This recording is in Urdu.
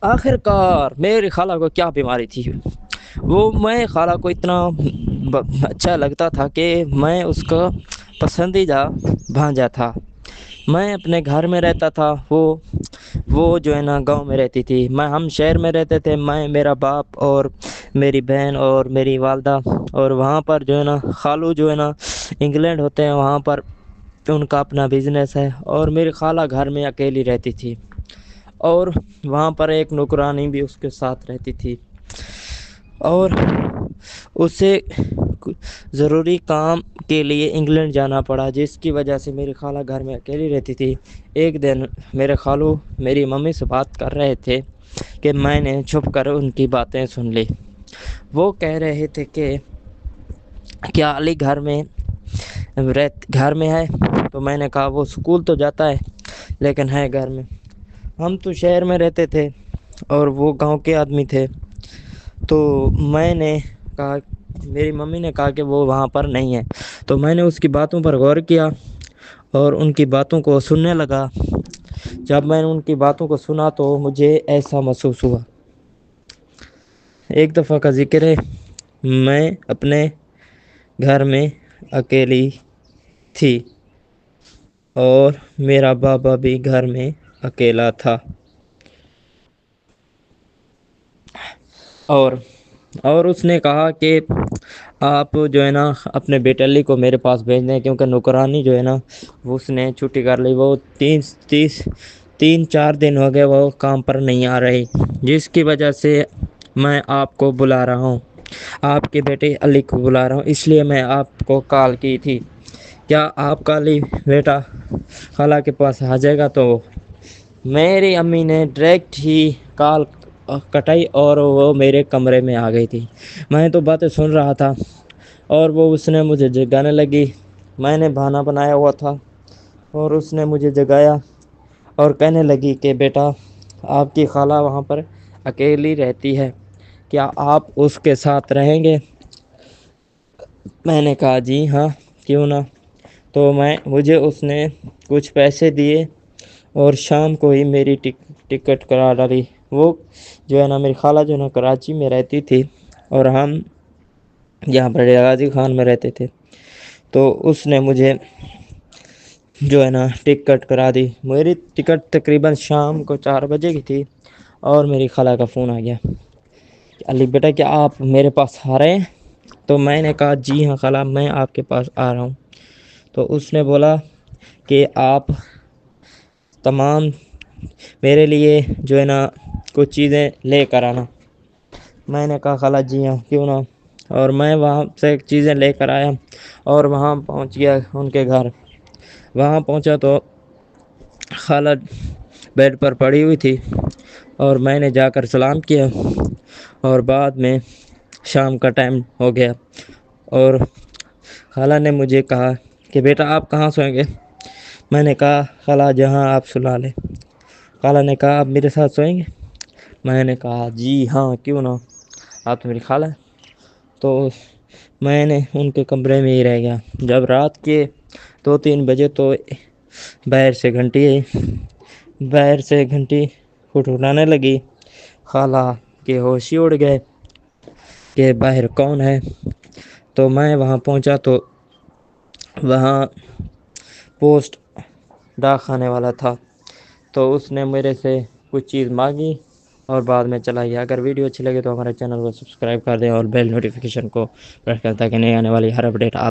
آخر کار میری خالہ کو کیا بیماری تھی، وہ میں خالہ کو اتنا اچھا لگتا تھا کہ میں اس کا پسندیدہ بھانجا تھا۔ میں اپنے گھر میں رہتا تھا، وہ جو ہے نا گاؤں میں رہتی تھی، ہم شہر میں رہتے تھے، میں، میرا باپ اور میری بہن اور میری والدہ، اور وہاں پر جو ہے نا خالو جو ہے نا انگلینڈ ہوتے ہیں، وہاں پر ان کا اپنا بزنس ہے، اور میری خالہ گھر میں اکیلی رہتی تھی، اور وہاں پر ایک نوکرانی بھی اس کے ساتھ رہتی تھی، اور اسے ضروری کام کے لیے انگلینڈ جانا پڑا، جس کی وجہ سے میری خالہ گھر میں اکیلی رہتی تھی۔ ایک دن میرے خالو میری ممی سے بات کر رہے تھے کہ میں نے چھپ کر ان کی باتیں سن لی۔ وہ کہہ رہے تھے کہ کیا علی گھر میں ہے؟ تو میں نے کہا وہ اسکول تو جاتا ہے لیکن ہے گھر میں، ہم تو شہر میں رہتے تھے اور وہ گاؤں کے آدمی تھے۔ تو میں نے کہا، میری ممی نے کہا کہ وہ وہاں پر نہیں ہے، تو میں نے اس کی باتوں پر غور کیا اور ان کی باتوں کو سننے لگا۔ جب میں نے ان کی باتوں کو سنا تو مجھے ایسا محسوس ہوا۔ ایک دفعہ کا ذکر ہے، میں اپنے گھر میں اکیلی تھی اور میرا بابا بھی گھر میں اکیلا تھا، اور اس نے کہا کہ آپ جو ہے نا اپنے بیٹے علی کو میرے پاس بھیج دیں، کیونکہ نوکرانی جو ہے نا اس نے چھٹی کر لی، وہ 4 دن ہو گئے وہ کام پر نہیں آ رہی، جس کی وجہ سے میں آپ کو بلا رہا ہوں، آپ کے بیٹے علی کو بلا رہا ہوں، اس لیے میں آپ کو کال کی تھی۔ کیا آپ کا علی بیٹا خالہ کے پاس آ جائے گا؟ تو میری امی نے ڈائریکٹ ہی کال کٹائی اور وہ میرے کمرے میں آ گئی تھی۔ میں تو باتیں سن رہا تھا اور اس نے مجھے جگانے لگی، میں نے بہانہ بنایا ہوا تھا، اور اس نے مجھے جگایا اور کہنے لگی کہ بیٹا آپ کی خالہ وہاں پر اکیلی رہتی ہے، کیا آپ اس کے ساتھ رہیں گے؟ میں نے کہا جی ہاں، کیوں نہ۔ تو مجھے اس نے کچھ پیسے دیے اور شام کو ہی میری ٹکٹ کرا ڈالی۔ وہ جو ہے نا میری خالہ جو ہے نا کراچی میں رہتی تھی اور ہم یہاں پر غازی خان میں رہتے تھے، تو اس نے مجھے جو ہے نا ٹکٹ کرا دی۔ میری ٹکٹ تقریباً شام کو 4 بجے کی تھی اور میری خالہ کا فون آ گیا کہ علی بیٹا کیا آپ میرے پاس آ رہے ہیں؟ تو میں نے کہا جی ہاں خالہ، میں آپ کے پاس آ رہا ہوں۔ تو اس نے بولا کہ آپ تمام میرے لیے جو ہے نا کچھ چیزیں لے کر آنا۔ میں نے کہا خالہ جی ہاں، کیوں نہ، اور میں وہاں سے چیزیں لے کر آیا اور وہاں پہنچ گیا ان کے گھر۔ وہاں پہنچا تو خالہ بیڈ پر پڑی ہوئی تھی اور میں نے جا کر سلام کیا، اور بعد میں شام کا ٹائم ہو گیا اور خالہ نے مجھے کہا کہ بیٹا آپ کہاں سوئیں گے؟ میں نے کہا خالہ جہاں آپ سلا لیں۔ خالہ نے کہا آپ میرے ساتھ سوئیں گے؟ میں نے کہا جی ہاں، کیوں نہ، آپ تو میری خالہ ہیں۔ تو میں نے ان کے کمرے میں ہی رہ گیا۔ جب رات کے 2-3 بجے تو باہر سے گھنٹی کھٹکھٹانے لگی، خالہ کے ہوش ہی اڑ گئے کہ باہر کون ہے۔ تو میں وہاں پہنچا تو وہاں پوسٹ ڈاک خانے والا تھا، تو اس نے میرے سے کچھ چیز مانگی اور بعد میں چلا گیا۔ اگر ویڈیو اچھی لگے تو ہمارے چینل کو سبسکرائب کر دیں اور بیل نوٹیفیکیشن کو پریس کریں تاکہ نئی آنے والی ہر اپڈیٹ آپ